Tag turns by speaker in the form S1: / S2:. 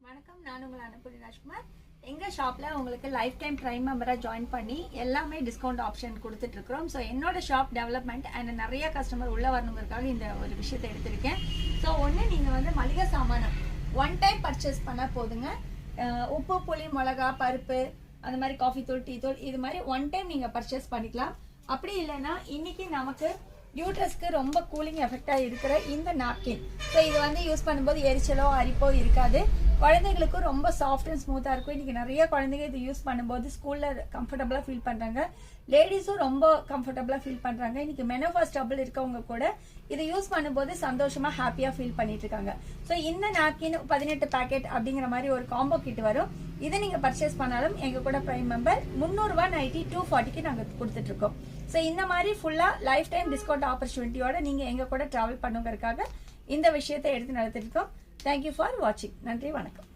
S1: வணக்கம், நான் உங்கள் அனுப்புரி ராஜ்குமார். எங்கள் ஷாப்பில் உங்களுக்கு லைஃப் டைம் ப்ரைம் மெம்பராக ஜாயின் பண்ணி எல்லாமே டிஸ்கவுண்ட் ஆப்ஷன் கொடுத்துட்ருக்குறோம். ஸோ என்னோட ஷாப் டெவலப்மெண்ட் அண்ட் நிறைய கஸ்டமர் உள்ளே வரணுங்கிறதுக்காக இந்த ஒரு விஷயத்தை எடுத்திருக்கேன். ஸோ ஒன்று நீங்கள் வந்து மளிகை சாமானம் ஒன் டைம் பர்ச்சேஸ் பண்ணால் போதுங்க. உப்பு, புளி, மிளகா, பருப்பு, அந்த மாதிரி காஃபி தூள், டீ தூள், இது மாதிரி ஒன் டைம் நீங்கள் பர்ச்சேஸ் பண்ணிக்கலாம். அப்படி இல்லைன்னா இன்னைக்கு நமக்கு யூட்ரஸ்க்கு ரொம்ப கூலிங் எஃபெக்டாக இருக்கிற இந்த நாப்கின், ஸோ இது வந்து யூஸ் பண்ணும்போது எரிச்சலோ அரிப்போ இருக்காது. குழந்தைங்களுக்கும் ரொம்ப சாஃப்ட் அண்ட் ஸ்மூத்தாக இருக்கும். இன்றைக்கி நிறைய குழந்தைங்க இது யூஸ் பண்ணும்போது ஸ்கூலில் கம்ஃபர்டபுளாக ஃபீல் பண்ணுறாங்க. லேடிஸும் ரொம்ப கம்ஃபர்டபுளாக ஃபீல் பண்ணுறாங்க. இன்றைக்கி மெனோபாஸ் ட்ரபிள் இருக்கவங்க கூட இதை யூஸ் பண்ணும்போது சந்தோஷமாக ஹாப்பியாக ஃபீல் பண்ணிட்டு இருக்காங்க. ஸோ இந்த நாப்கின் 18 பேக்கெட் அப்படிங்கிற மாதிரி ஒரு காம்போ கிட் வரும். இதை நீங்கள் பர்ச்சேஸ் பண்ணாலும் எங்கள் கூட ப்ரைம் மெம்பர் 300 ரூபா நைட்டி 240க்கு நாங்கள் கொடுத்துட்ருக்கோம். ஸோ இந்த மாதிரி ஃபுல்லாக லைஃப் டைம் டிஸ்கவுண்ட் ஆப்பர்ச்சுனிட்டியோட நீங்கள் எங்கள் கூட ட்ராவல் பண்ணுங்கிறதுக்காக இந்த விஷயத்தை எடுத்து நடத்திருக்கோம். தேங்க்யூ ஃபார் வாட்சிங். நன்றி, வணக்கம்.